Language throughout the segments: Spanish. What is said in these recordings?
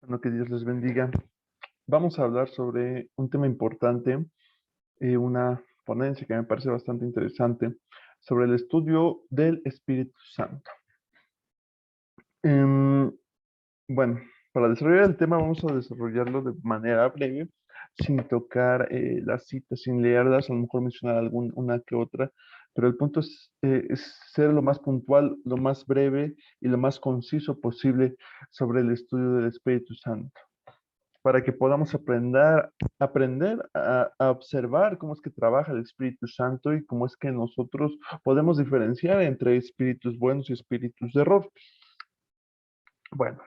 Bueno, que Dios les bendiga. Vamos a hablar sobre un tema importante, una ponencia que me parece bastante interesante, sobre el estudio del Espíritu Santo. Em, bueno, para desarrollar el tema vamos a desarrollarlo de manera breve, sin tocar las citas, sin leerlas, a lo mejor mencionar una que otra, pero el punto es ser lo más puntual, lo más breve y lo más conciso posible sobre el estudio del Espíritu Santo, para que podamos aprender a observar cómo es que trabaja el Espíritu Santo y cómo es que nosotros podemos diferenciar entre espíritus buenos y espíritus de error. Bueno,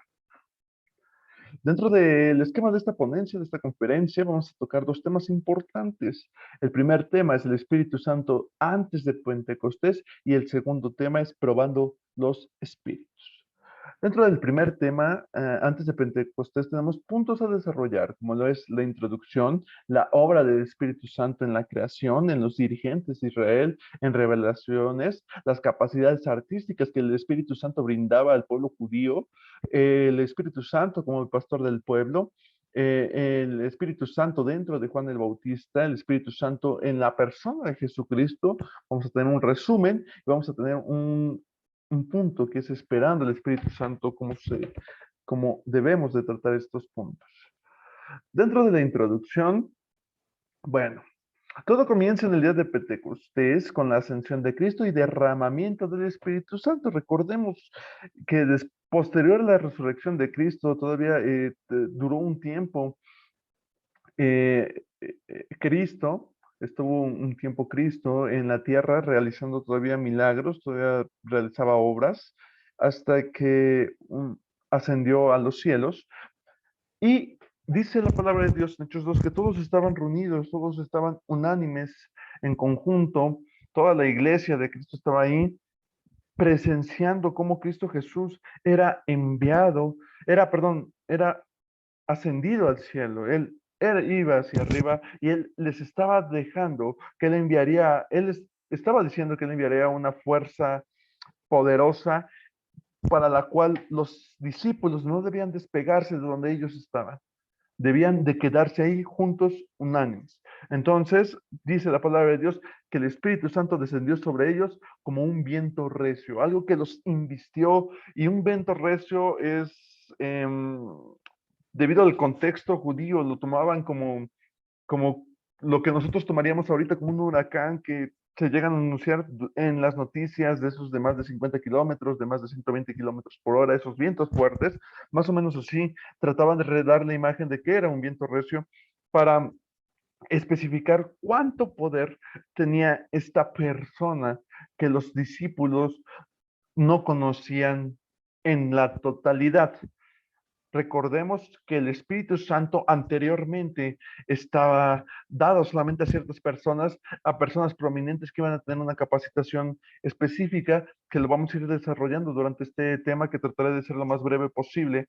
dentro del esquema de esta ponencia, de esta conferencia, vamos a tocar dos temas importantes. El primer tema es el Espíritu Santo antes de Pentecostés y el segundo tema es probando los espíritus. Dentro del primer tema, antes de Pentecostés, tenemos puntos a desarrollar, como lo es la introducción, la obra del Espíritu Santo en la creación, en los dirigentes de Israel, en revelaciones, las capacidades artísticas que el Espíritu Santo brindaba al pueblo judío, el Espíritu Santo como el pastor del pueblo, el Espíritu Santo dentro de Juan el Bautista, el Espíritu Santo en la persona de Jesucristo. Vamos a tener un resumen y vamos a tener un punto que es esperando el Espíritu Santo, cómo debemos de tratar estos puntos. Dentro de la introducción, bueno, todo comienza en el día de Pentecostés con la ascensión de Cristo y derramamiento del Espíritu Santo. Recordemos que posterior a la resurrección de Cristo todavía duró un tiempo. Cristo, estuvo un tiempo Cristo en la tierra realizando todavía milagros, todavía realizaba obras, hasta que ascendió a los cielos. Y dice la palabra de Dios en Hechos 2 que todos estaban reunidos, todos estaban unánimes en conjunto, toda la iglesia de Cristo estaba ahí presenciando cómo Cristo Jesús era enviado, era ascendido al cielo. Él iba hacia arriba y él les estaba dejando que él enviaría, estaba diciendo que él enviaría una fuerza poderosa para la cual los discípulos no debían despegarse de donde ellos estaban. Debían de quedarse ahí juntos unánimes. Entonces, dice la palabra de Dios que el Espíritu Santo descendió sobre ellos como un viento recio, algo que los invistió, y un viento recio es, debido al contexto judío, lo tomaban como lo que nosotros tomaríamos ahorita como un huracán que se llegan a anunciar en las noticias, de esos de más de 50 kilómetros, de más de 120 kilómetros por hora, esos vientos fuertes, más o menos así, trataban de dar la imagen de que era un viento recio para especificar cuánto poder tenía esta persona que los discípulos no conocían en la totalidad. Recordemos que el Espíritu Santo anteriormente estaba dado solamente a personas prominentes que iban a tener una capacitación específica, que lo vamos a ir desarrollando durante este tema, que trataré de ser lo más breve posible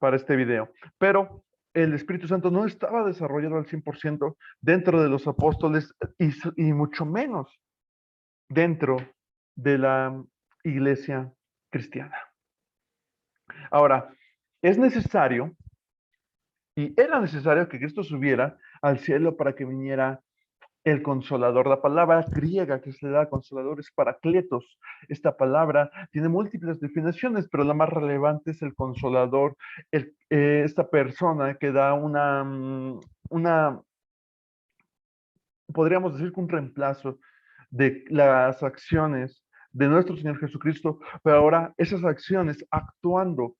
para este video. Pero el Espíritu Santo no estaba desarrollado al 100% dentro de los apóstoles y mucho menos dentro de la iglesia cristiana. Ahora, es necesario y era necesario que Cristo subiera al cielo para que viniera el consolador. La palabra griega que se le da consolador es paracletos. Esta palabra tiene múltiples definiciones, pero la más relevante es el consolador, esta persona que da una, podríamos decir que un reemplazo de las acciones de nuestro Señor Jesucristo, pero ahora esas acciones actuando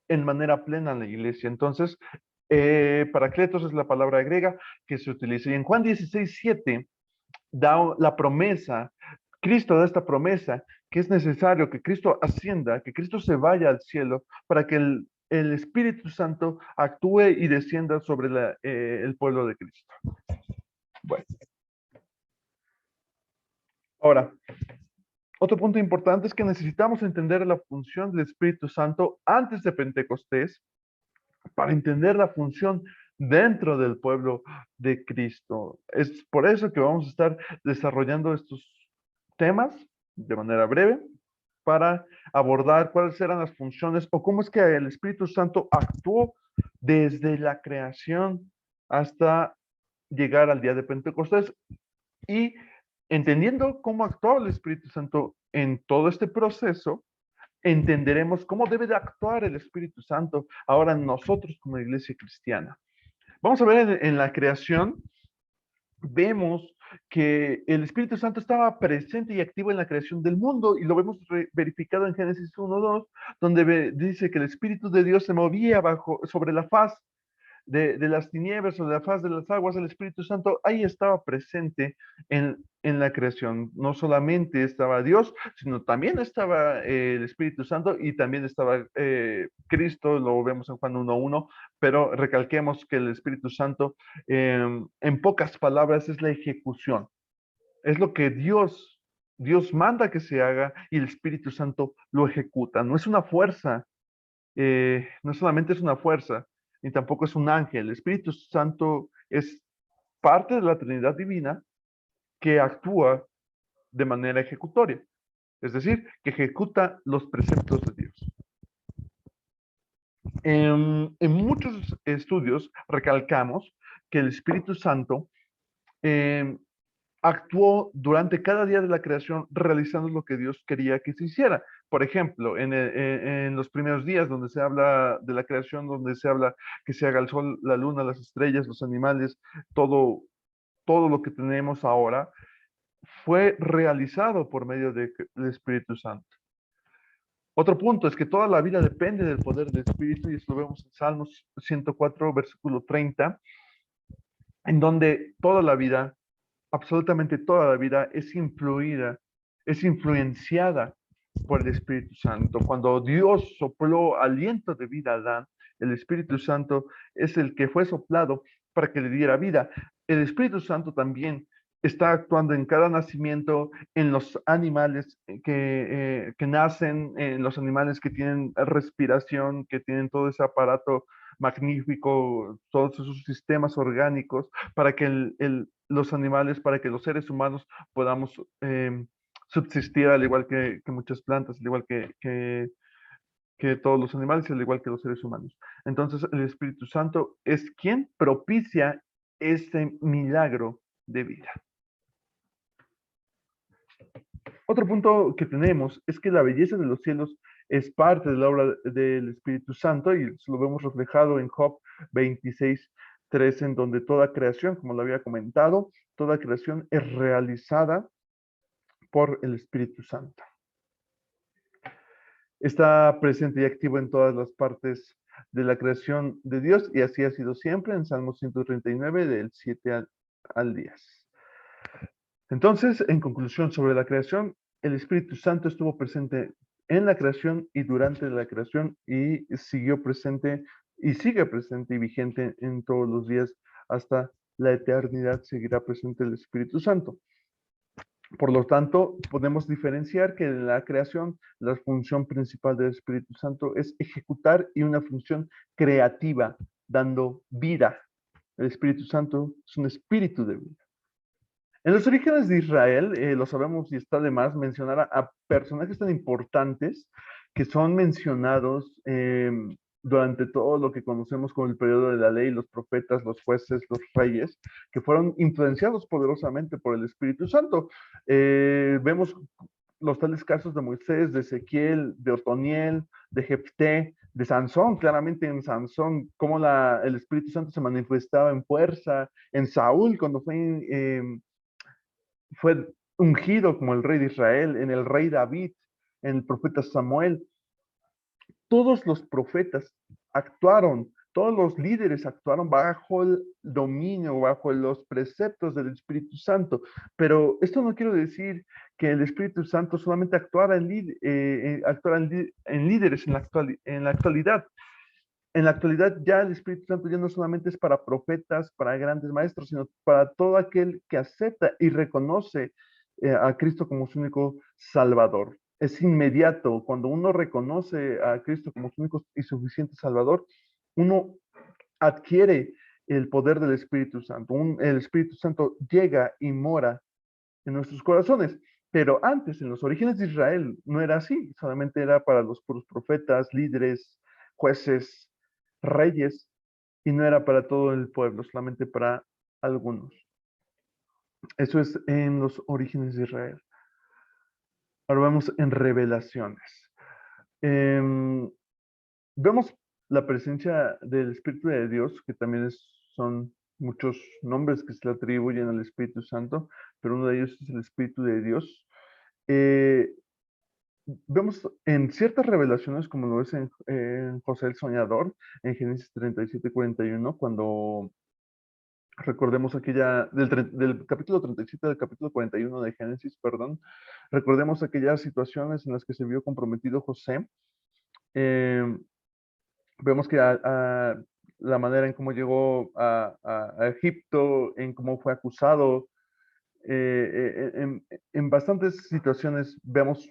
en manera plena en la iglesia. Entonces, paracletos es la palabra griega que se utiliza. Y en Juan 16:7 da la promesa, Cristo da esta promesa, que es necesario que Cristo ascienda, que Cristo se vaya al cielo para que el Espíritu Santo actúe y descienda sobre el pueblo de Cristo. Bueno, ahora, otro punto importante es que necesitamos entender la función del Espíritu Santo antes de Pentecostés para entender la función dentro del pueblo de Cristo. Es por eso que vamos a estar desarrollando estos temas de manera breve para abordar cuáles eran las funciones o cómo es que el Espíritu Santo actuó desde la creación hasta llegar al día de Pentecostés. Y entendiendo cómo actuó el Espíritu Santo en todo este proceso, entenderemos cómo debe de actuar el Espíritu Santo ahora nosotros como iglesia cristiana. Vamos a ver en la creación, vemos que el Espíritu Santo estaba presente y activo en la creación del mundo y lo vemos verificado en Génesis 1:2, donde dice que el Espíritu de Dios se movía sobre la faz de las tinieblas o de la faz de las aguas. El Espíritu Santo ahí estaba presente en la creación. No solamente estaba Dios, sino también estaba el Espíritu Santo y también estaba Cristo, lo vemos en Juan 1:1, pero recalquemos que el Espíritu Santo, en pocas palabras, es la ejecución. Es lo que Dios manda que se haga y el Espíritu Santo lo ejecuta. No es una fuerza, no solamente es una fuerza, ni tampoco es un ángel. El Espíritu Santo es parte de la Trinidad Divina que actúa de manera ejecutoria, es decir, que ejecuta los preceptos de Dios. En muchos estudios recalcamos que el Espíritu Santo actuó durante cada día de la creación realizando lo que Dios quería que se hiciera. Por ejemplo, en los primeros días donde se habla de la creación, donde se habla que se haga el sol, la luna, las estrellas, los animales, todo lo que tenemos ahora, fue realizado por medio del Espíritu Santo. Otro punto es que toda la vida depende del poder del Espíritu, y esto lo vemos en Salmos 104, versículo 30, en donde toda la vida, absolutamente toda la vida, es influida, es influenciada por el Espíritu Santo. Cuando Dios sopló aliento de vida a Adán, el Espíritu Santo es el que fue soplado para que le diera vida. El Espíritu Santo también está actuando en cada nacimiento, en los animales que nacen, en los animales que tienen respiración, que tienen todo ese aparato magnífico, todos esos sistemas orgánicos, para que los animales, para que los seres humanos podamos subsistir al igual que muchas plantas, al igual que todos los animales, al igual que los seres humanos. Entonces, el Espíritu Santo es quien propicia este milagro de vida. Otro punto que tenemos es que la belleza de los cielos es parte de la obra del Espíritu Santo, y lo vemos reflejado en Job 26:3, en donde toda creación, como lo había comentado, toda creación es realizada por el Espíritu Santo. Está presente y activo en todas las partes de la creación de Dios, y así ha sido siempre en Salmo 139, del 7 al 10. Entonces, en conclusión sobre la creación, el Espíritu Santo estuvo presente en la creación y durante la creación, y siguió presente y sigue presente y vigente en todos los días hasta la eternidad. Seguirá presente el Espíritu Santo. Por lo tanto, podemos diferenciar que en la creación la función principal del Espíritu Santo es ejecutar, y una función creativa, dando vida. El Espíritu Santo es un espíritu de vida. En los orígenes de Israel, lo sabemos y está de más mencionar a personajes tan importantes que son mencionados durante todo lo que conocemos como el periodo de la ley, los profetas, los jueces, los reyes, que fueron influenciados poderosamente por el Espíritu Santo. Vemos los tales casos de Moisés, de Ezequiel, de Otoniel, de Jefté, de Sansón. Claramente en Sansón, cómo el Espíritu Santo se manifestaba en fuerza, en Saúl cuando fue ungido como el rey de Israel, en el rey David, en el profeta Samuel. Todos los profetas actuaron, todos los líderes actuaron bajo el dominio, bajo los preceptos del Espíritu Santo. Pero esto no quiere decir que el Espíritu Santo solamente actuara en líderes en la actualidad. En la actualidad ya el Espíritu Santo ya no solamente es para profetas, para grandes maestros, sino para todo aquel que acepta y reconoce a Cristo como su único Salvador. Es inmediato. Cuando uno reconoce a Cristo como su único y suficiente Salvador, uno adquiere el poder del Espíritu Santo. El Espíritu Santo llega y mora en nuestros corazones. Pero antes, en los orígenes de Israel, no era así, solamente era para los puros profetas, líderes, jueces, reyes, y no era para todo el pueblo, solamente para algunos. Eso es en los orígenes de Israel. Ahora vamos en revelaciones. Vemos la presencia del Espíritu de Dios, que también son muchos nombres que se le atribuyen al Espíritu Santo, pero uno de ellos es el Espíritu de Dios. Eh, Vemos en ciertas revelaciones, como lo es en José el Soñador, en Génesis 37:41, cuando recordemos aquella, del capítulo 37 del capítulo 41 de Génesis, perdón, recordemos aquellas situaciones en las que se vio comprometido José. Eh, Vemos que la manera en cómo llegó a Egipto, en cómo fue acusado, en bastantes situaciones vemos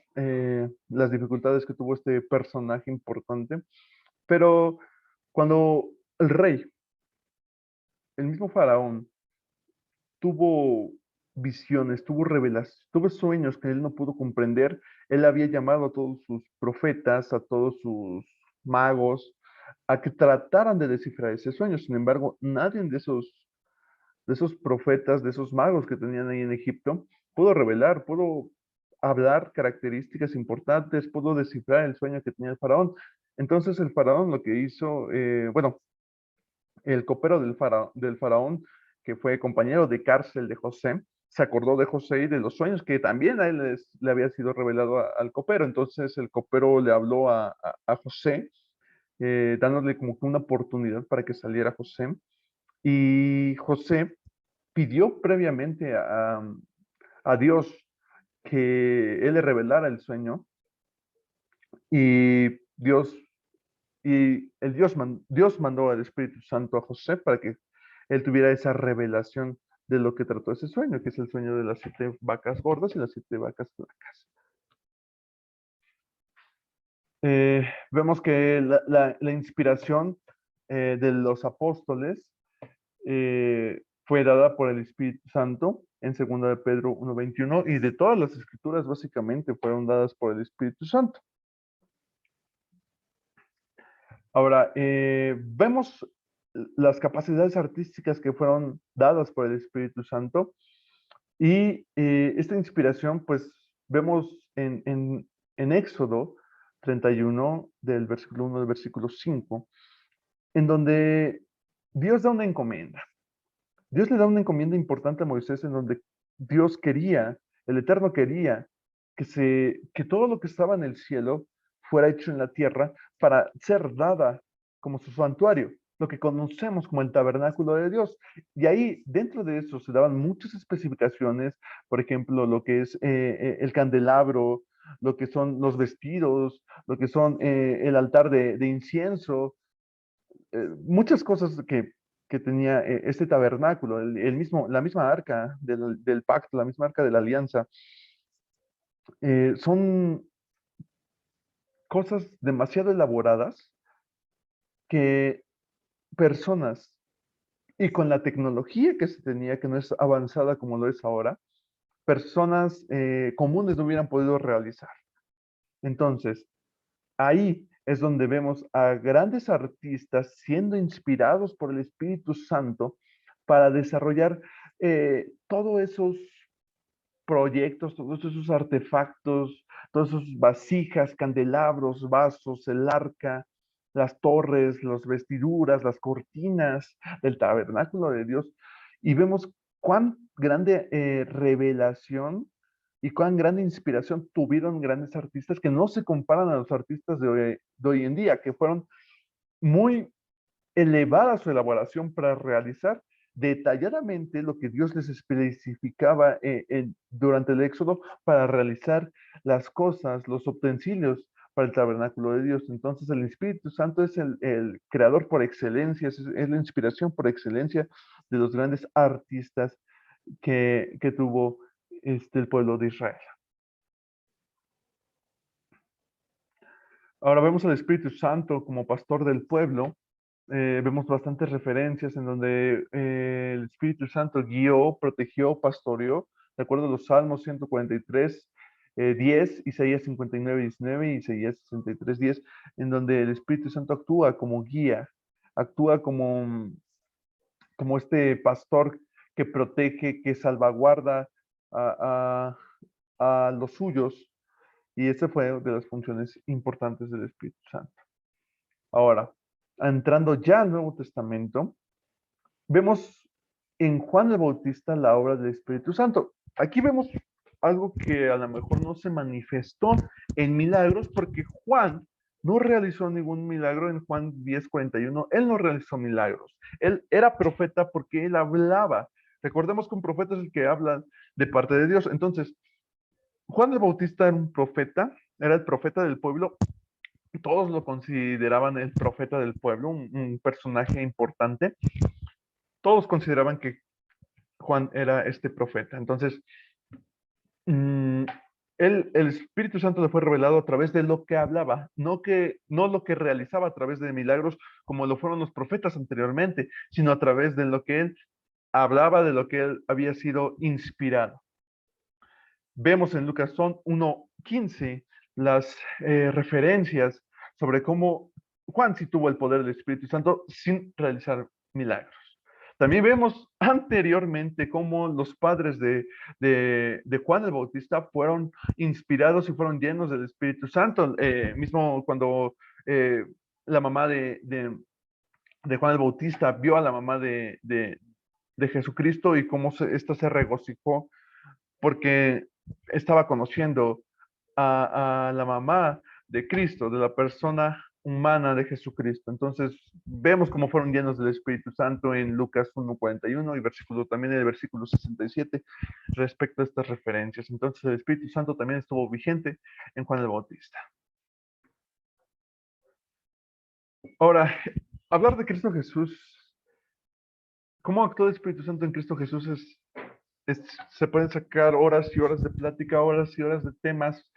las dificultades que tuvo este personaje importante, pero cuando el rey, el mismo faraón, tuvo visiones, tuvo revelaciones, tuvo sueños que él no pudo comprender, él había llamado a todos sus profetas, a todos sus magos, a que trataran de descifrar ese sueño. Sin embargo, nadie de esos profetas, de esos magos que tenían ahí en Egipto, pudo revelar, pudo hablar características importantes, pudo descifrar el sueño que tenía el faraón. Entonces el faraón lo que hizo, bueno, el copero del faraón, que fue compañero de cárcel de José, se acordó de José y de los sueños que también a él le había sido revelado al copero. Entonces el copero le habló a José, dándole como que una oportunidad para que saliera José. Y José pidió previamente a Dios que él le revelara el sueño y Dios mandó al Espíritu Santo a José para que él tuviera esa revelación de lo que trató ese sueño, que es el sueño de las 7 vacas gordas y las 7 vacas flacas. Vemos que la inspiración de los apóstoles fue dada por el Espíritu Santo en 2 de Pedro 1:21 y de todas las escrituras básicamente fueron dadas por el Espíritu Santo. Ahora, vemos las capacidades artísticas que fueron dadas por el Espíritu Santo y esta inspiración, pues, vemos en Éxodo 31, del versículo 1 al versículo 5, en donde Dios da una encomienda. Dios le da una encomienda importante a Moisés en donde Dios quería, el Eterno quería que todo lo que estaba en el cielo fuera hecho en la tierra para ser dada como su santuario, lo que conocemos como el tabernáculo de Dios. Y ahí, dentro de eso, se daban muchas especificaciones, por ejemplo, lo que es el candelabro, lo que son los vestidos, lo que son el altar de incienso, muchas cosas que tenía este tabernáculo, la misma arca del pacto, la misma arca de la alianza, son cosas demasiado elaboradas que personas, y con la tecnología que se tenía, que no es avanzada como lo es ahora, personas comunes no hubieran podido realizar. Entonces, ahí es donde vemos a grandes artistas siendo inspirados por el Espíritu Santo para desarrollar todos esos proyectos, todos esos artefactos, todas esas vasijas, candelabros, vasos, el arca, las torres, las vestiduras, las cortinas del tabernáculo de Dios. Y vemos cuán grande revelación y cuán grande inspiración tuvieron grandes artistas que no se comparan a los artistas de hoy en día, que fueron muy elevada su elaboración para realizar detalladamente lo que Dios les especificaba durante el Éxodo para realizar las cosas, los utensilios para el tabernáculo de Dios. Entonces el Espíritu Santo es el creador por excelencia, es la inspiración por excelencia de los grandes artistas que tuvo el pueblo de Israel. Ahora vemos al Espíritu Santo como pastor del pueblo. Vemos bastantes referencias en donde el Espíritu Santo guió, protegió, pastoreó, de acuerdo a los Salmos 143, 10, Isaías 59:19 y Isaías 63:10, en donde el Espíritu Santo actúa como guía, actúa como este pastor que protege, que salvaguarda a los suyos, y esa fue de las funciones importantes del Espíritu Santo. Ahora, entrando ya al Nuevo Testamento, vemos en Juan el Bautista la obra del Espíritu Santo. Aquí vemos algo que a lo mejor no se manifestó en milagros, porque Juan no realizó ningún milagro en Juan 10:41. Él no realizó milagros. Él era profeta porque él hablaba. Recordemos que un profeta es el que habla de parte de Dios. Entonces, Juan el Bautista era un profeta, era el profeta del pueblo. Todos lo consideraban el profeta del pueblo, un personaje importante. Todos consideraban que Juan era este profeta. Entonces, mm, el Espíritu Santo le fue revelado a través de lo que hablaba, no lo que realizaba a través de milagros como lo fueron los profetas anteriormente, sino a través de lo que él hablaba, de lo que él había sido inspirado. Vemos en Lucas 1:15 las referencias sobre cómo Juan sí tuvo el poder del Espíritu Santo sin realizar milagros. También vemos anteriormente cómo los padres de Juan el Bautista fueron inspirados y fueron llenos del Espíritu Santo. Mismo cuando eh, la mamá de Juan el Bautista vio a la mamá de Jesucristo y cómo ésta se regocijó porque estaba conociendo a la mamá de Cristo, de la persona humana de Jesucristo. Entonces, vemos cómo fueron llenos del Espíritu Santo en Lucas 1:41 y versículo, también en el versículo 67 respecto a estas referencias. Entonces, el Espíritu Santo también estuvo vigente en Juan el Bautista. Ahora, hablar de Cristo Jesús, cómo actuó el Espíritu Santo en Cristo Jesús se pueden sacar horas y horas de plática, horas y horas de temas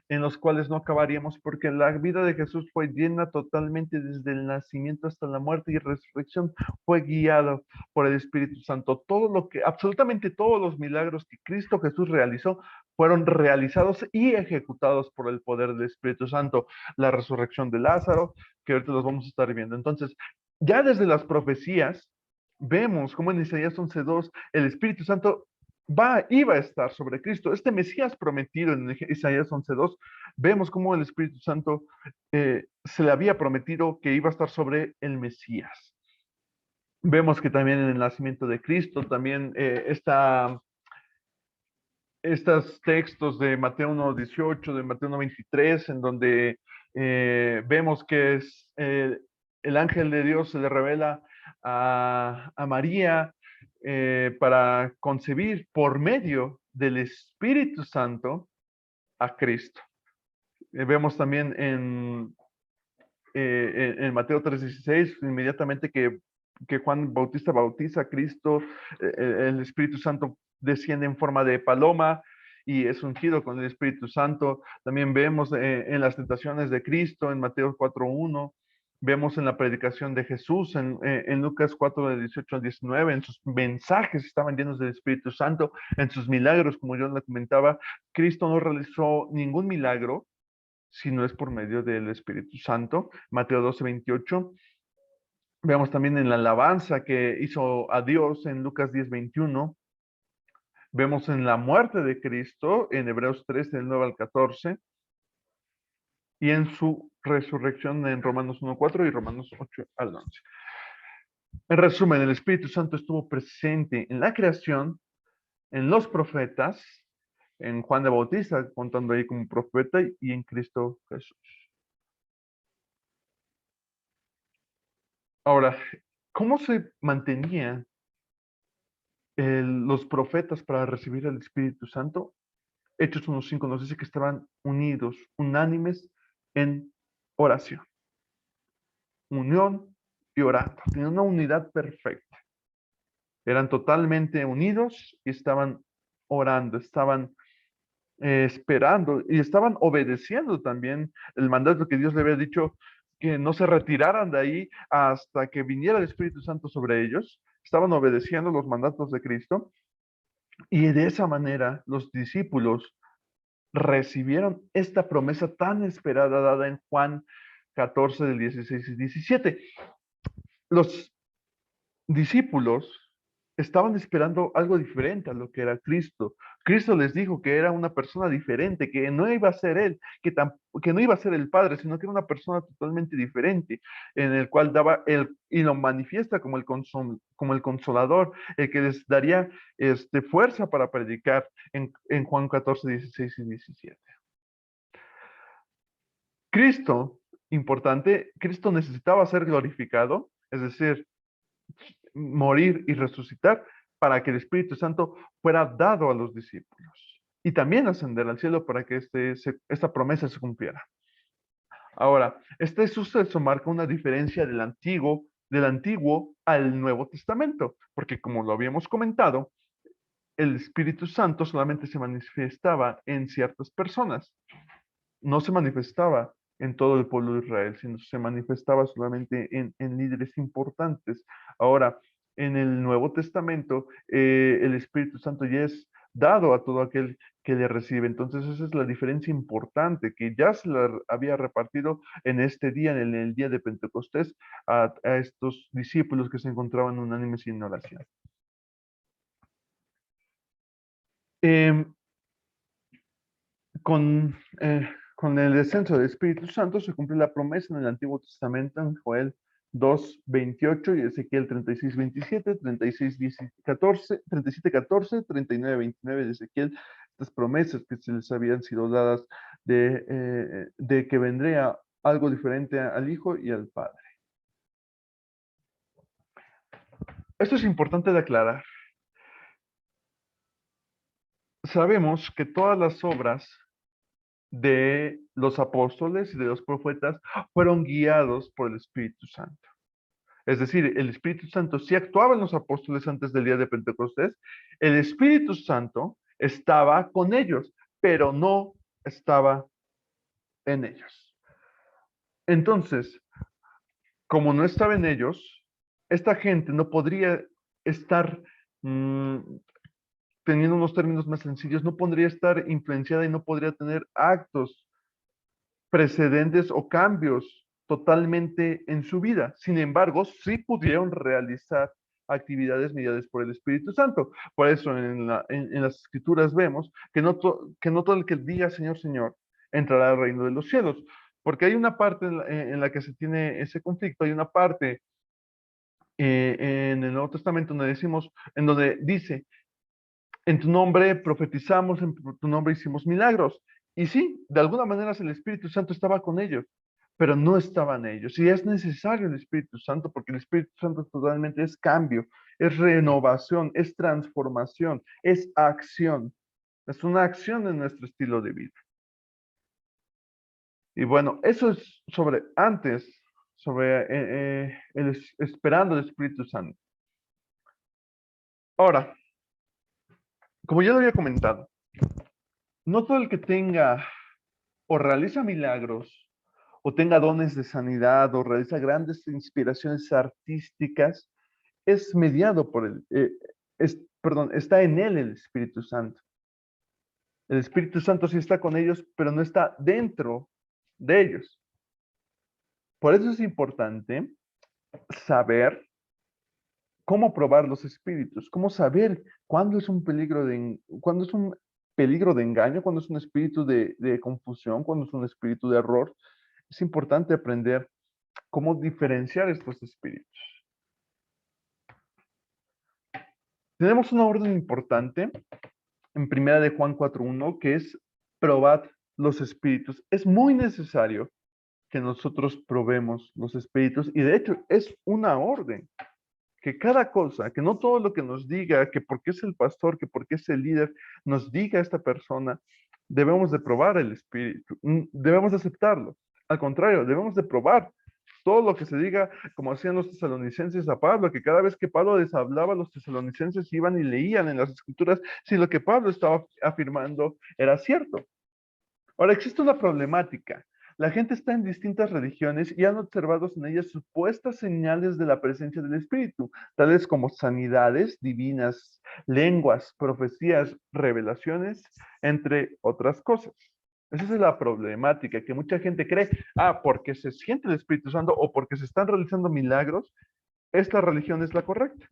en los cuales no acabaríamos, porque la vida de Jesús fue llena totalmente desde el nacimiento hasta la muerte y resurrección, fue guiado por el Espíritu Santo. Absolutamente todos los milagros que Cristo Jesús realizó fueron realizados y ejecutados por el poder del Espíritu Santo. La resurrección de Lázaro, que ahorita los vamos a estar viendo. Entonces, ya desde las profecías, vemos cómo en Isaías 11:2 el Espíritu Santo iba a estar sobre Cristo. Este Mesías prometido en Isaías 11:2, vemos cómo el Espíritu Santo se le había prometido que iba a estar sobre el Mesías. Vemos que también en el nacimiento de Cristo, también estos textos de Mateo 1:18, de Mateo 1:23, en donde vemos que es el ángel de Dios se le revela a María para concebir por medio del Espíritu Santo a Cristo. Vemos también en Mateo 3:16, inmediatamente que Juan Bautista bautiza a Cristo, el Espíritu Santo desciende en forma de paloma y es ungido con el Espíritu Santo. También vemos en las tentaciones de Cristo, en Mateo 4:1, vemos en la predicación de Jesús, en Lucas 4:18-19, en sus mensajes estaban llenos del Espíritu Santo, en sus milagros, como yo le comentaba, Cristo no realizó ningún milagro si no es por medio del Espíritu Santo. Mateo 12:28. Veamos también en la alabanza que hizo a Dios en Lucas 10:21. Vemos en la muerte de Cristo en Hebreos 3, del 9 al 14. Y en su resurrección en Romanos 1:4 y Romanos 8 al 11. En resumen, el Espíritu Santo estuvo presente en la creación, en los profetas, en Juan de Bautista, contando ahí como profeta, y en Cristo Jesús. Ahora, ¿cómo se mantenían los profetas para recibir el Espíritu Santo? Hechos 1:5 nos dice que estaban unidos, unánimes en oración. Unión y orando. Tenían una unidad perfecta. Eran totalmente unidos y estaban orando, estaban esperando y estaban obedeciendo también el mandato que Dios le había dicho, que no se retiraran de ahí hasta que viniera el Espíritu Santo sobre ellos. Estaban obedeciendo los mandatos de Cristo y de esa manera los discípulos recibieron esta promesa tan esperada dada en Juan 14 del 16 y 17. Los discípulos estaban esperando algo diferente a lo que era Cristo. Cristo les dijo que era una persona diferente, que no iba a ser él, que no iba a ser el Padre, sino que era una persona totalmente diferente, en el cual daba y lo manifiesta como como el consolador, el que les daría fuerza para predicar en Juan 14, 16 y 17. Cristo, importante, Cristo necesitaba ser glorificado, es decir, morir y resucitar para que el Espíritu Santo fuera dado a los discípulos y también ascender al cielo para que esta promesa se cumpliera. Ahora, este suceso marca una diferencia del Antiguo al Nuevo Testamento, porque como lo habíamos comentado, el Espíritu Santo solamente se manifestaba en ciertas personas, no se manifestaba en todo el pueblo de Israel, sino se manifestaba solamente en líderes importantes. Ahora, en el Nuevo Testamento, el Espíritu Santo ya es dado a todo aquel que le recibe. Entonces, esa es la diferencia importante que ya se la había repartido en este día, en el día de Pentecostés, a estos discípulos que se encontraban unánimes y en oración. Eh, con, eh, con el descenso del Espíritu Santo se cumple la promesa en el Antiguo Testamento en Joel 2:28 y Ezequiel 36:27, 36:14, 37:14, 39:29 de Ezequiel, estas promesas que se les habían sido dadas de que vendría algo diferente al Hijo y al Padre. Esto es importante de aclarar. Sabemos que todas las obras de los apóstoles y de los profetas fueron guiados por el Espíritu Santo. Es decir, el Espíritu Santo sí actuaba en los apóstoles antes del día de Pentecostés, el Espíritu Santo estaba con ellos, pero no estaba en ellos. Entonces, como no estaba en ellos, esta gente no podría estar, teniendo unos términos más sencillos, no podría estar influenciada y no podría tener actos precedentes o cambios totalmente en su vida. Sin embargo, sí pudieron realizar actividades mediadas por el Espíritu Santo. Por eso en las escrituras vemos que no todo el que diga Señor, Señor, entrará al reino de los cielos. Porque hay una parte en la que se tiene ese conflicto, hay una parte en el Nuevo Testamento donde decimos, en donde dice, en tu nombre profetizamos, en tu nombre hicimos milagros. Y sí, de alguna manera el Espíritu Santo estaba con ellos, pero no estaban ellos. Y es necesario el Espíritu Santo porque el Espíritu Santo totalmente es cambio, es renovación, es transformación, es acción. Es una acción en nuestro estilo de vida. Y bueno, eso es sobre esperando el Espíritu Santo. Ahora, como ya lo había comentado, no todo el que tenga o realiza milagros, o tenga dones de sanidad, o realiza grandes inspiraciones artísticas, es mediado por perdón, está en él el Espíritu Santo. El Espíritu Santo sí está con ellos, pero no está dentro de ellos. Por eso es importante saber cómo probar los espíritus, cómo saber cuándo es un cuándo es un peligro de engaño, cuándo es un espíritu de confusión, cuándo es un espíritu de error. Es importante aprender cómo diferenciar estos espíritus. Tenemos una orden importante en primera de Juan 4:1 que es probad los espíritus. Es muy necesario que nosotros probemos los espíritus y de hecho es una orden que cada cosa, que no todo lo que nos diga, que porque es el pastor, que porque es el líder, nos diga esta persona, debemos de probar el espíritu, debemos de aceptarlo. Al contrario, debemos de probar todo lo que se diga, como hacían los tesalonicenses a Pablo, que cada vez que Pablo les hablaba, los tesalonicenses iban y leían en las escrituras si lo que Pablo estaba afirmando era cierto. Ahora, existe una problemática. La gente está en distintas religiones y han observado en ellas supuestas señales de la presencia del Espíritu, tales como sanidades divinas, lenguas, profecías, revelaciones, entre otras cosas. Esa es la problemática, que mucha gente cree, porque se siente el Espíritu Santo o porque se están realizando milagros, esta religión es la correcta.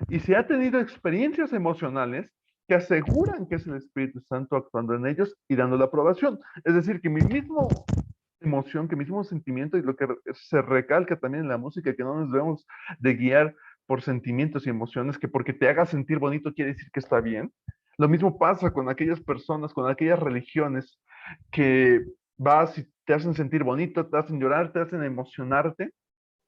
Y se ha tenido experiencias emocionales que aseguran que es el Espíritu Santo actuando en ellos y dando la aprobación. Es decir, que mi mismo emoción, que mi mismo sentimiento, y lo que se recalca también en la música, que no nos debemos de guiar por sentimientos y emociones, que porque te haga sentir bonito quiere decir que está bien. Lo mismo pasa con aquellas personas, con aquellas religiones que vas y te hacen sentir bonito, te hacen llorar, te hacen emocionarte,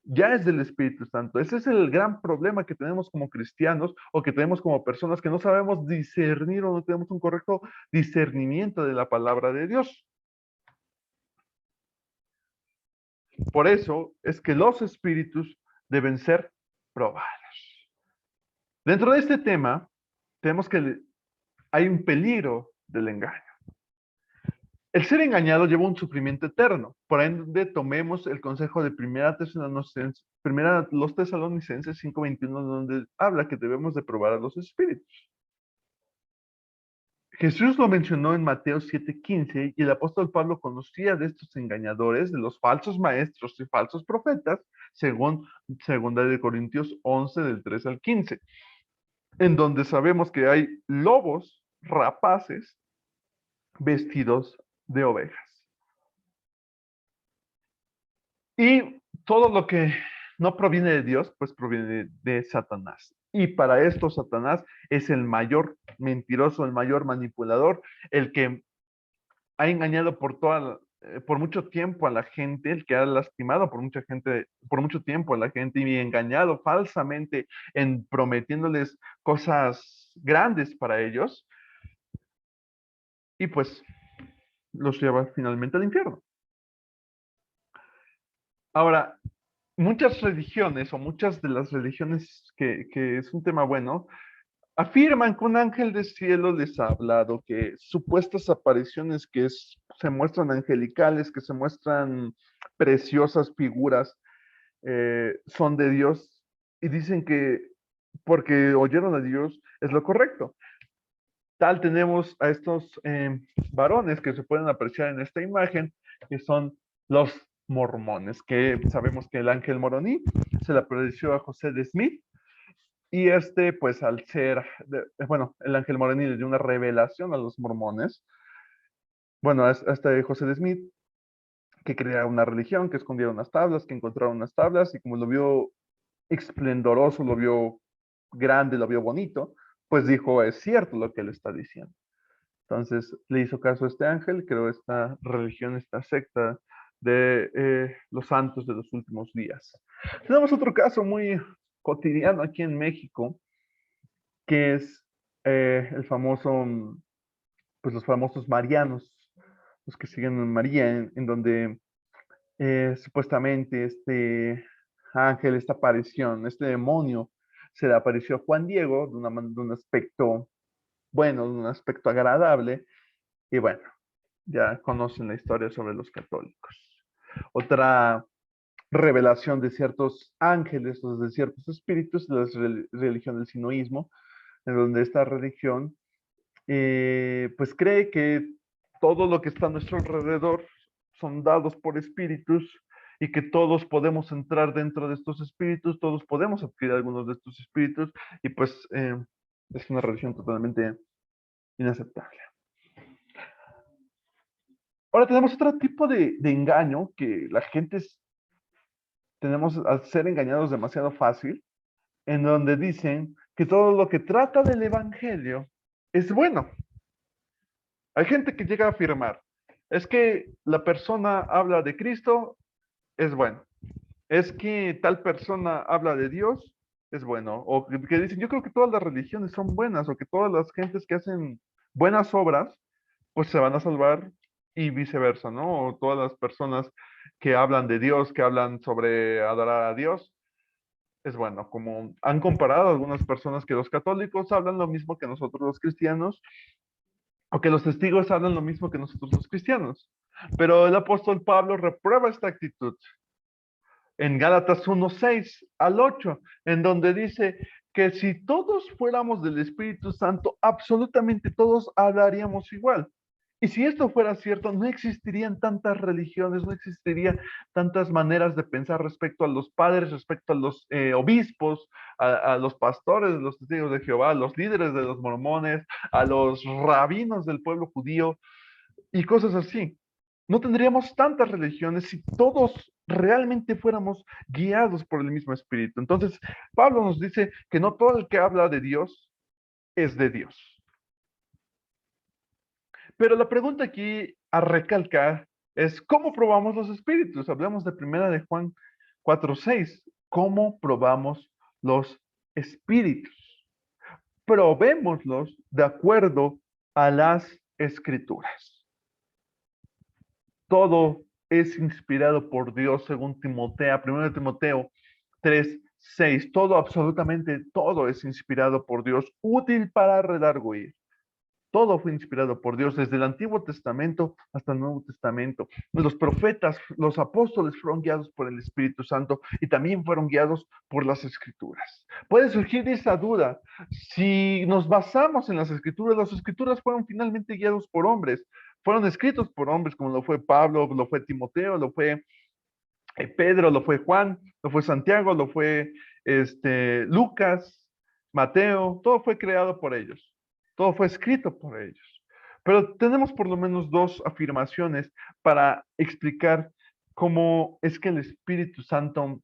ya es del Espíritu Santo. Ese es el gran problema que tenemos como cristianos o que tenemos como personas que no sabemos discernir o no tenemos un correcto discernimiento de la palabra de Dios. Por eso es que los espíritus deben ser probados. Dentro de este tema, tenemos que hay un peligro del engaño. El ser engañado lleva un sufrimiento eterno. Por ende, tomemos el consejo de primera los Tesalonicenses 5:21, donde habla que debemos de probar a los espíritus. Jesús lo mencionó en Mateo 7:15 y el apóstol Pablo conocía de estos engañadores, de los falsos maestros y falsos profetas, según 2 Corintios 11, del 3 al 15, en donde sabemos que hay lobos rapaces vestidos de ovejas. Y todo lo que no proviene de Dios, pues proviene de Satanás. Y para esto Satanás es el mayor mentiroso, el mayor manipulador, el que ha engañado por mucho tiempo a la gente, el que ha lastimado por mucha gente, por mucho tiempo a la gente y engañado falsamente en prometiéndoles cosas grandes para ellos, y pues los lleva finalmente al infierno. Ahora, muchas religiones o muchas de las religiones que es un tema bueno, afirman que un ángel del cielo les ha hablado, que supuestas apariciones se muestran angelicales, que se muestran preciosas figuras, son de Dios y dicen que porque oyeron a Dios es lo correcto. Tal tenemos a estos varones que se pueden apreciar en esta imagen, que son los mormones, que sabemos que el ángel moroní se le apareció a José de Smith. Y pues al ser, bueno, el ángel moroní le dio una revelación a los mormones. Bueno, hasta José de Smith, que creara una religión, que escondiera unas tablas, que encontrara unas tablas, y como lo vio esplendoroso, lo vio grande, lo vio bonito, pues dijo, es cierto lo que él está diciendo. Entonces le hizo caso a este ángel, creó esta religión, esta secta de los santos de los últimos días. Tenemos otro caso muy cotidiano aquí en México, que es el famoso, pues los famosos marianos, los que siguen a María, en donde supuestamente este ángel, esta aparición, este demonio, se le apareció a Juan Diego de un aspecto bueno, de un aspecto agradable, y bueno, ya conocen la historia sobre los católicos. Otra revelación de ciertos ángeles o de ciertos espíritus de la religión del sinoísmo, en donde esta religión pues cree que todo lo que está a nuestro alrededor son dados por espíritus y que todos podemos entrar dentro de estos espíritus, todos podemos adquirir algunos de estos espíritus y pues es una religión totalmente inaceptable. Ahora tenemos otro tipo de engaño que la gente tenemos al ser engañados demasiado fácil, en donde dicen que todo lo que trata del evangelio es bueno. Hay gente que llega a afirmar, es que la persona habla de Cristo, es bueno. Es que tal persona habla de Dios, es bueno. O que dicen, yo creo que todas las religiones son buenas, o que todas las gentes que hacen buenas obras, pues se van a salvar y viceversa, ¿no? O todas las personas que hablan de Dios, que hablan sobre adorar a Dios, es bueno. Como han comparado algunas personas que los católicos hablan lo mismo que nosotros los cristianos, o que los testigos hablan lo mismo que nosotros los cristianos. Pero el apóstol Pablo reprueba esta actitud en Gálatas 1:6 al 8, en donde dice que si todos fuéramos del Espíritu Santo, absolutamente todos hablaríamos igual. Y si esto fuera cierto, no existirían tantas religiones, no existirían tantas maneras de pensar respecto a los padres, respecto a los obispos, a los pastores de los testigos de Jehová, a los líderes de los mormones, a los rabinos del pueblo judío y cosas así. No tendríamos tantas religiones si todos realmente fuéramos guiados por el mismo Espíritu. Entonces, Pablo nos dice que no todo el que habla de Dios es de Dios. Pero la pregunta aquí a recalcar es, ¿cómo probamos los espíritus? Hablamos de primera de Juan 4:6. ¿Cómo probamos los espíritus? Probémoslos de acuerdo a las escrituras. Todo es inspirado por Dios, según Timoteo, 1 Timoteo 3:6. Todo, absolutamente todo es inspirado por Dios, útil para redarguir. Todo fue inspirado por Dios, desde el Antiguo Testamento hasta el Nuevo Testamento. Los profetas, los apóstoles fueron guiados por el Espíritu Santo y también fueron guiados por las Escrituras. Puede surgir esa duda. Si nos basamos en las Escrituras fueron finalmente guiados por hombres, fueron escritos por hombres, como lo fue Pablo, lo fue Timoteo, lo fue Pedro, lo fue Juan, lo fue Santiago, lo fue Lucas, Mateo, todo fue creado por ellos, todo fue escrito por ellos. Pero tenemos por lo menos dos afirmaciones para explicar cómo es que el Espíritu Santo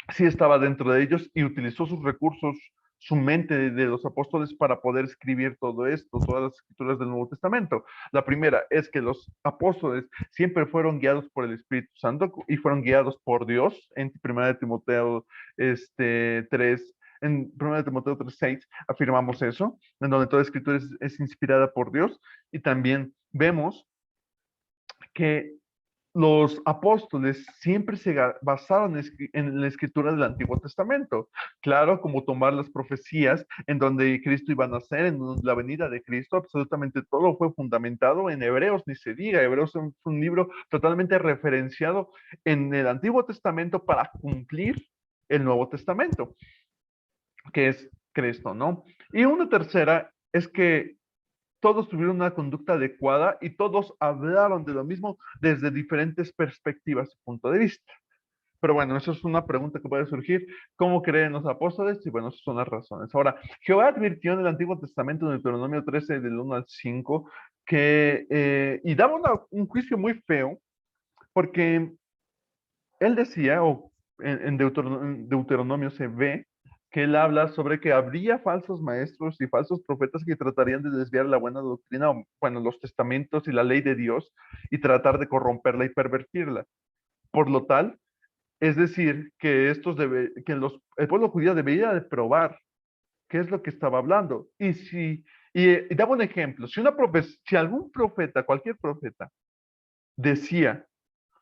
sí estaba dentro de ellos y utilizó sus recursos, su mente de los apóstoles para poder escribir todo esto, todas las escrituras del Nuevo Testamento. La primera es que los apóstoles siempre fueron guiados por el Espíritu Santo y fueron guiados por Dios. En 1 Timoteo 3, en 1 Timoteo 3:6 afirmamos eso, en donde toda escritura es inspirada por Dios. Y también vemos que los apóstoles siempre se basaron en la escritura del Antiguo Testamento. Claro, como tomar las profecías en donde Cristo iba a nacer, en la venida de Cristo, absolutamente todo fue fundamentado en Hebreos, ni se diga. Hebreos es un libro totalmente referenciado en el Antiguo Testamento para cumplir el Nuevo Testamento, que es Cristo, ¿no? Y una tercera es que todos tuvieron una conducta adecuada y todos hablaron de lo mismo desde diferentes perspectivas y punto de vista. Pero bueno, eso es una pregunta que puede surgir. ¿Cómo creen los apóstoles? Y bueno, esas son las razones. Ahora, Jehová advirtió en el Antiguo Testamento, en Deuteronomio 13, del 1 al 5, y daba un juicio muy feo, porque él decía, o en Deuteronomio se ve, que él habla sobre que habría falsos maestros y falsos profetas que tratarían de desviar la buena doctrina, o, bueno, los testamentos y la ley de Dios, y tratar de corromperla y pervertirla. Por lo tal, es decir, que el pueblo judío debería de probar qué es lo que estaba hablando. Y daba un ejemplo, si algún profeta, cualquier profeta, decía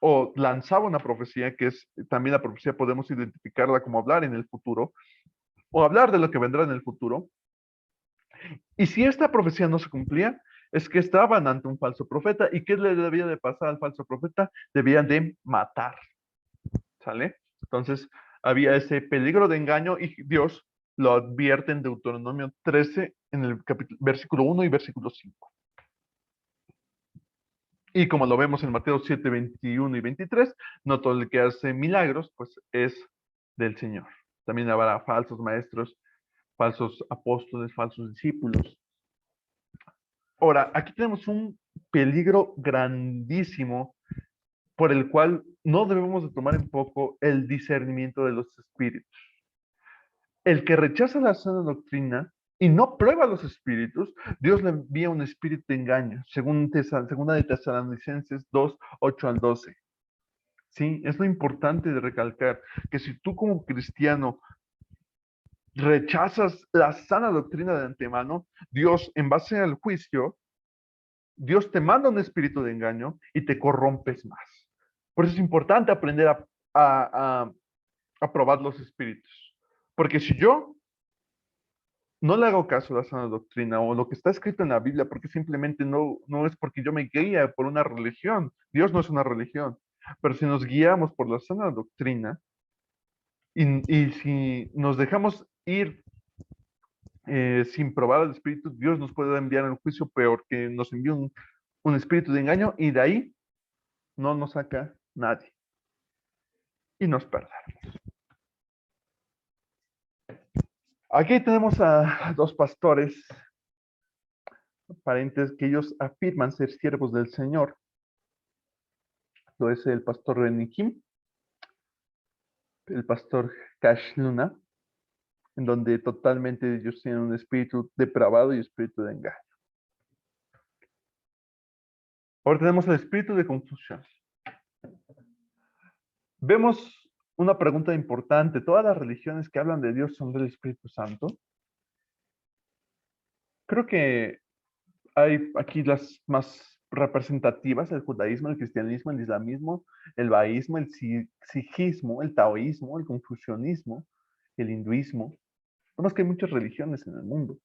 o lanzaba una profecía, que es también la profecía podemos identificarla como hablar en el futuro, o hablar de lo que vendrá en el futuro, y si esta profecía no se cumplía, es que estaban ante un falso profeta, y ¿qué le debía de pasar al falso profeta? Debían de matar, ¿sale? Entonces, había ese peligro de engaño y Dios lo advierte en Deuteronomio 13, en el versículo 1 y versículo 5. Y como lo vemos en Mateo 7, 21 y 23, no todo el que hace milagros, pues es del Señor. También habrá falsos maestros, falsos apóstoles, falsos discípulos. Ahora, aquí tenemos un peligro grandísimo por el cual no debemos de tomar en poco el discernimiento de los espíritus. El que rechaza la sana doctrina y no prueba los espíritus, Dios le envía un espíritu de engaño, segunda de Tesalonicenses 2, 8 al 12. Sí, es lo importante de recalcar que si tú como cristiano rechazas la sana doctrina de antemano, Dios, en base al juicio, Dios te manda un espíritu de engaño y te corrompes más. Por eso es importante aprender a probar los espíritus. Porque si yo no le hago caso a la sana doctrina o lo que está escrito en la Biblia, porque simplemente no es porque yo me guía por una religión. Dios no es una religión. Pero si nos guiamos por la sana doctrina y si nos dejamos ir sin probar al Espíritu, Dios nos puede enviar en un juicio peor que nos envíe un espíritu de engaño y de ahí no nos saca nadie y nos perdemos. Aquí tenemos a dos pastores parientes que ellos afirman ser siervos del Señor. Lo es el pastor Renikim, el pastor Cash Luna, en donde totalmente ellos tienen un espíritu depravado y espíritu de engaño. Ahora tenemos el espíritu de confusión. Vemos una pregunta importante. ¿Todas las religiones que hablan de Dios son del Espíritu Santo? Creo que hay aquí las más representativas: el judaísmo, el cristianismo, el islamismo, el baísmo, el sijismo, el taoísmo, el confucianismo, el hinduismo. Vemos que hay muchas religiones en el mundo,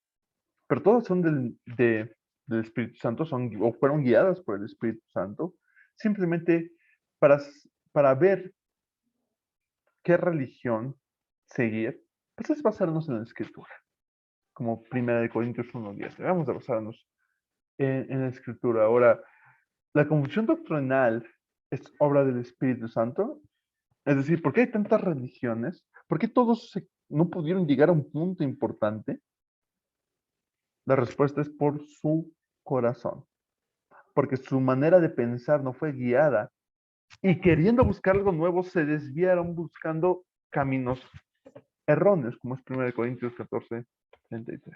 pero todas son del Espíritu Santo, o fueron guiadas por el Espíritu Santo, simplemente para, para ver qué religión seguir, pues es basarnos en la Escritura, como 1 Corintios 1:10. Vamos a basarnos en la Escritura. Ahora, la confusión doctrinal es obra del Espíritu Santo. Es decir, ¿por qué hay tantas religiones? ¿Por qué todos no pudieron llegar a un punto importante? La respuesta es por su corazón, porque su manera de pensar no fue guiada y queriendo buscar algo nuevo se desviaron buscando caminos erróneos, como es 1 Corintios 14:33.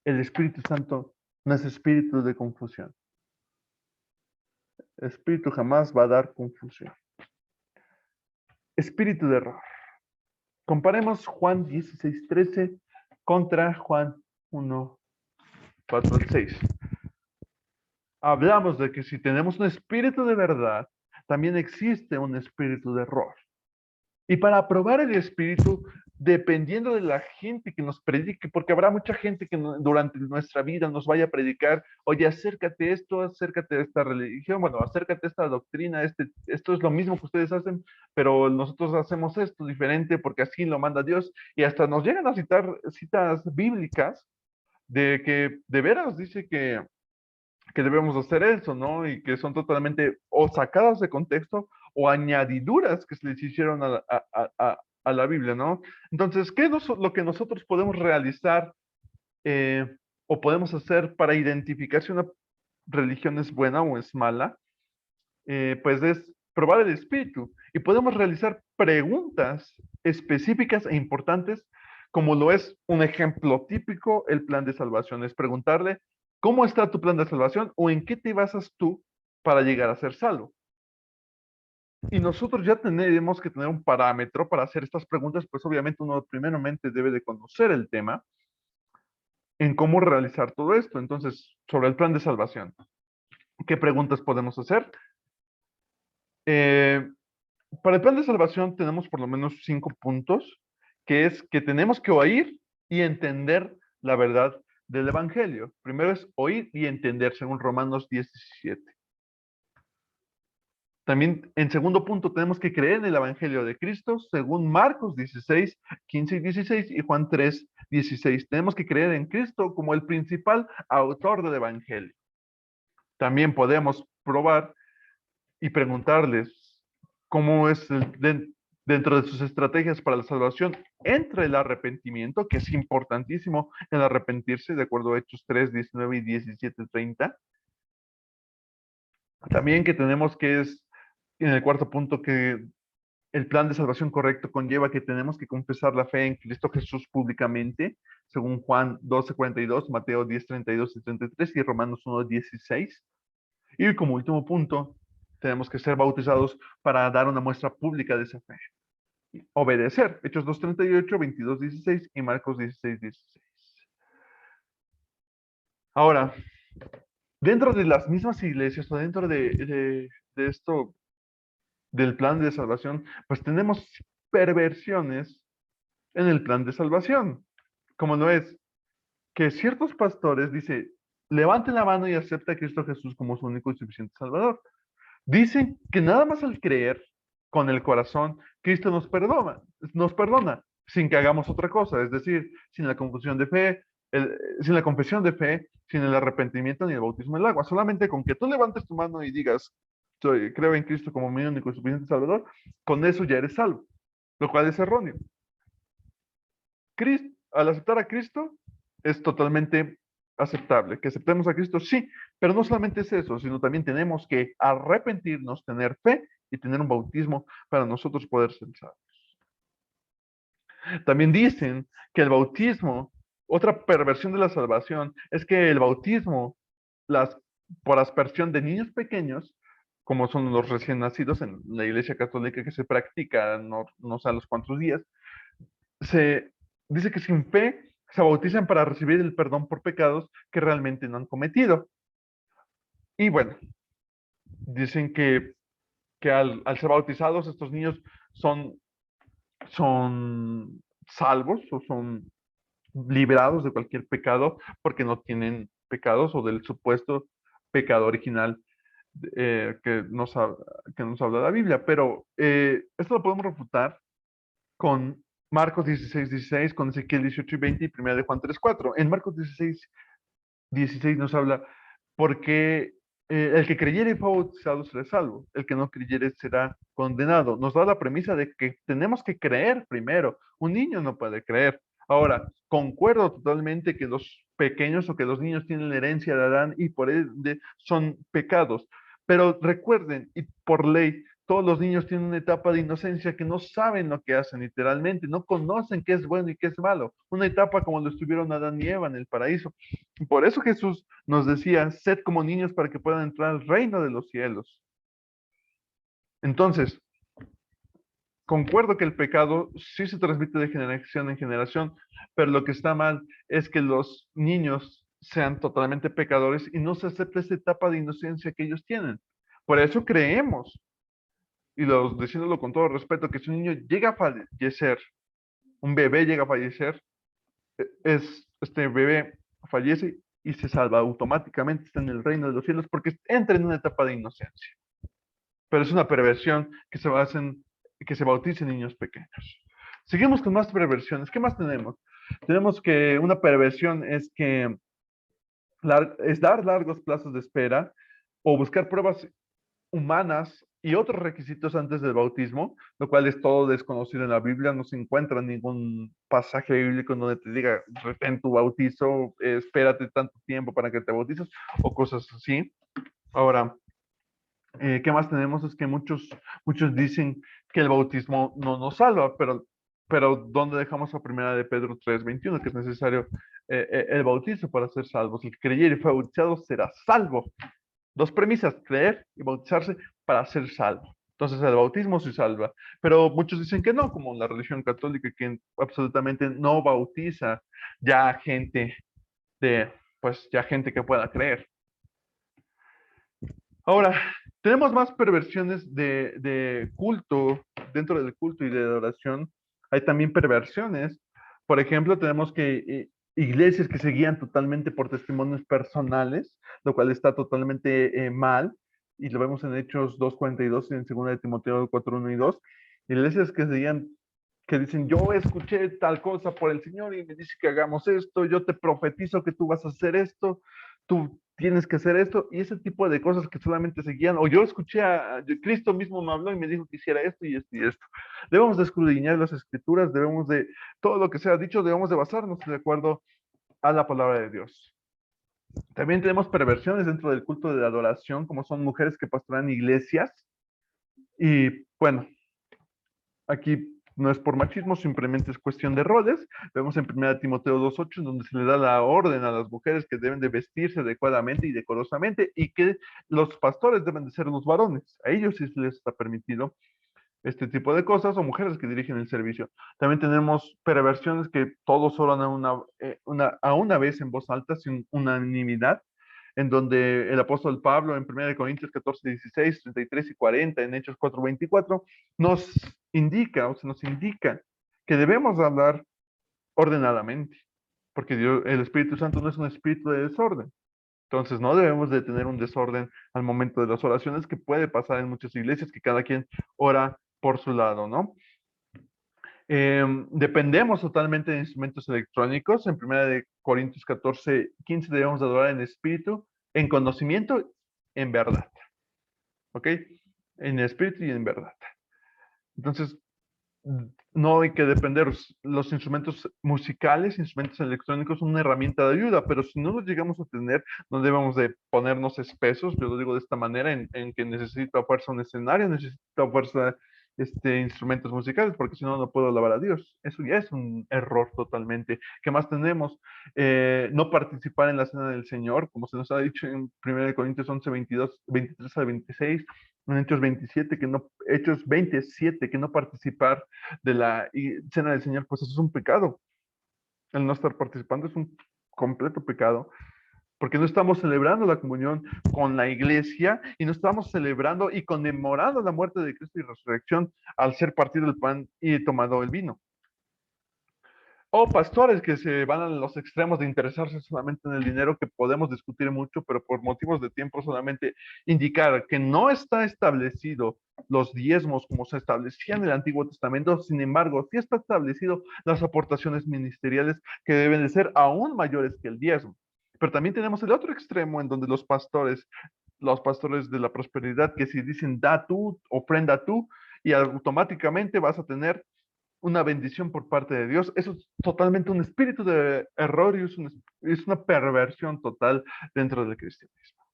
El Espíritu Santo no es espíritu de confusión. El Espíritu jamás va a dar confusión. Espíritu de error. Comparemos Juan 16:13 contra Juan 1:4-6. Hablamos de que si tenemos un espíritu de verdad, también existe un espíritu de error. Y para probar el espíritu, dependiendo de la gente que nos predique, porque habrá mucha gente que durante nuestra vida nos vaya a predicar: oye, acércate a esto, acércate a esta religión, bueno, acércate a esta doctrina, esto es lo mismo que ustedes hacen, pero nosotros hacemos esto diferente porque así lo manda Dios. Y hasta nos llegan a citar citas bíblicas de que de veras dice que debemos hacer eso, ¿no? Y que son totalmente o sacadas de contexto o añadiduras que se les hicieron a la Biblia, ¿no? Entonces, ¿qué es lo que nosotros podemos realizar eh, o podemos hacer para identificar si una religión es buena o es mala? Pues es probar el espíritu y podemos realizar preguntas específicas e importantes, como lo es un ejemplo típico: el plan de salvación. Es preguntarle: ¿cómo está tu plan de salvación o en qué te basas tú para llegar a ser salvo? Y nosotros ya tenemos que tener un parámetro para hacer estas preguntas, pues obviamente uno primeramente debe de conocer el tema en cómo realizar todo esto. Entonces, sobre el plan de salvación, ¿qué preguntas podemos hacer? Eh, Para el plan de salvación tenemos por lo menos 5 puntos, que es que tenemos que oír y entender la verdad del Evangelio. Primero es oír y entender, según Romanos 17. También, en segundo punto, tenemos que creer en el Evangelio de Cristo, según Marcos 16:15-16 y Juan 3:16. Tenemos que creer en Cristo como el principal autor del Evangelio. También podemos probar y preguntarles cómo es dentro de sus estrategias para la salvación entre el arrepentimiento, que es importantísimo el arrepentirse, de acuerdo a Hechos 3:19 y 17:30. También que tenemos que es, en el cuarto punto, que el plan de salvación correcto conlleva que tenemos que confesar la fe en Cristo Jesús públicamente, según Juan 12:42, Mateo 10:32 y 33 y Romanos 1:16. Y como último punto, tenemos que ser bautizados para dar una muestra pública de esa fe. Obedecer. Hechos 2:38, 22:16 y Marcos 16:16. Ahora, dentro de las mismas iglesias o dentro de esto del plan de salvación, pues tenemos perversiones en el plan de salvación, como lo es que ciertos pastores, dice, levanten la mano y acepta a Cristo Jesús como su único y suficiente Salvador. Dicen que nada más al creer con el corazón, Cristo nos perdona sin que hagamos otra cosa, es decir, sin la confesión de fe, sin la confesión de fe, sin el arrepentimiento ni el bautismo en el agua. Solamente con que tú levantes tu mano y digas, creo en Cristo como mi único y suficiente Salvador, con eso ya eres salvo, lo cual es erróneo. Al aceptar a Cristo es totalmente aceptable. Que aceptemos a Cristo, sí, pero no solamente es eso, sino también tenemos que arrepentirnos, tener fe y tener un bautismo para nosotros poder ser salvos. También dicen que el bautismo, otra perversión de la salvación, es que el bautismo, por aspersión de niños pequeños, como son los recién nacidos en la Iglesia Católica que se practica no sé a los cuantos días, se dice que sin fe se bautizan para recibir el perdón por pecados que realmente no han cometido. Y bueno, dicen que al ser bautizados estos niños son salvos o son liberados de cualquier pecado porque no tienen pecados o del supuesto pecado original que nos habla la Biblia. Pero esto lo podemos refutar con Marcos 16:16, con Ezequiel 18:20 y 1 de Juan 3:4. En Marcos 16:16 nos habla, porque el que creyere y fue bautizado será salvo, el que no creyere será condenado. Nos da la premisa de que tenemos que creer primero. Un niño no puede creer. Ahora, concuerdo totalmente que los pequeños o que los niños tienen la herencia de Adán y por ende son pecados. Pero recuerden, y por ley, todos los niños tienen una etapa de inocencia que no saben lo que hacen literalmente, no conocen qué es bueno y qué es malo. Una etapa como lo estuvieron Adán y Eva en el paraíso. Por eso Jesús nos decía, sed como niños para que puedan entrar al reino de los cielos. Entonces, concuerdo que el pecado sí se transmite de generación en generación, pero lo que está mal es que los niños sean totalmente pecadores y no se acepte esa etapa de inocencia que ellos tienen. Por eso creemos, y diciéndolo con todo respeto, que si un niño llega a fallecer, un bebé llega a fallecer, este bebé fallece y se salva automáticamente, está en el reino de los cielos porque entra en una etapa de inocencia. Pero es una perversión que se bauticen niños pequeños. Seguimos con más perversiones. ¿Qué más tenemos? Tenemos que una perversión es dar largos plazos de espera o buscar pruebas humanas y otros requisitos antes del bautismo, lo cual es todo desconocido en la Biblia. No se encuentra ningún pasaje bíblico donde te diga, retén tu bautizo, espérate tanto tiempo para que te bautices, o cosas así. Ahora, ¿qué más tenemos? Es que muchos dicen que el bautismo no nos salva, pero ¿dónde dejamos a primera de Pedro 3:21? Que es necesario el bautizo para ser salvos. El que creyere y fue bautizado será salvo. Dos premisas, creer y bautizarse para ser salvo. Entonces el bautismo se salva, pero muchos dicen que no, como la religión católica, que absolutamente no bautiza ya gente ya gente que pueda creer. Ahora, tenemos más perversiones de culto, dentro del culto y de adoración. Hay también perversiones. Por ejemplo, tenemos que iglesias que se guían totalmente por testimonios personales, lo cual está totalmente mal, y lo vemos en Hechos 2:42 y en 2 de Timoteo 4:1 y 2. Iglesias que dicen, yo escuché tal cosa por el Señor y me dice que hagamos esto, yo te profetizo que tú vas a hacer esto, tú tienes que hacer esto, y ese tipo de cosas que solamente se guían, o yo escuché Cristo mismo me habló y me dijo que hiciera esto y esto y esto. Debemos de escudriñar las escrituras, todo lo que sea dicho, debemos de basarnos de acuerdo a la palabra de Dios. También tenemos perversiones dentro del culto de la adoración, como son mujeres que pastorean iglesias, y bueno, aquí no es por machismo, simplemente es cuestión de roles. Vemos en 1 Timoteo 2:8, en donde se le da la orden a las mujeres que deben de vestirse adecuadamente y decorosamente, y que los pastores deben de ser los varones. A ellos sí se les está permitido este tipo de cosas, o mujeres que dirigen el servicio. También tenemos perversiones que todos oran a una vez en voz alta, sin unanimidad, en donde el apóstol Pablo en 1 Corintios 14:16, 33 y 40, en Hechos 4:24, nos indica que debemos hablar ordenadamente, porque Dios, el Espíritu Santo no es un espíritu de desorden. Entonces no debemos de tener un desorden al momento de las oraciones que puede pasar en muchas iglesias, que cada quien ora por su lado, ¿no? Dependemos totalmente de instrumentos electrónicos. En 1 Corintios 14:15 debemos de adorar en espíritu, en conocimiento, en verdad. ¿Ok? En espíritu y en verdad. Entonces, no hay que depender. Los instrumentos musicales, instrumentos electrónicos son una herramienta de ayuda, pero si no los llegamos a tener, no debemos de ponernos espesos. Yo lo digo de esta manera, en que necesito a fuerza un escenario, necesito a fuerza instrumentos musicales, porque si no, no puedo alabar a Dios. Eso ya es un error totalmente. ¿Qué más tenemos? No participar en la cena del Señor, como se nos ha dicho en 1 Corintios 11, 22, 23 al 26, en Hechos 27, que no participar de la cena del Señor, pues eso es un pecado. El no estar participando es un completo pecado, porque no estamos celebrando la comunión con la iglesia y no estamos celebrando y conmemorando la muerte de Cristo y resurrección al ser partido el pan y tomado el vino. O pastores que se van a los extremos de interesarse solamente en el dinero, que podemos discutir mucho, pero por motivos de tiempo solamente indicar que no está establecido los diezmos como se establecía en el Antiguo Testamento. Sin embargo, sí está establecido las aportaciones ministeriales, que deben de ser aún mayores que el diezmo. Pero también tenemos el otro extremo en donde los pastores de la prosperidad, que si dicen da tú, ofrenda tú, y automáticamente vas a tener una bendición por parte de Dios. Eso es totalmente un espíritu de error y es una perversión total dentro del cristianismo.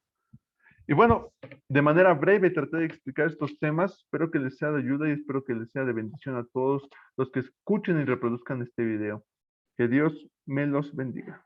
Y bueno, de manera breve traté de explicar estos temas. Espero que les sea de ayuda y espero que les sea de bendición a todos los que escuchen y reproduzcan este video. Que Dios me los bendiga.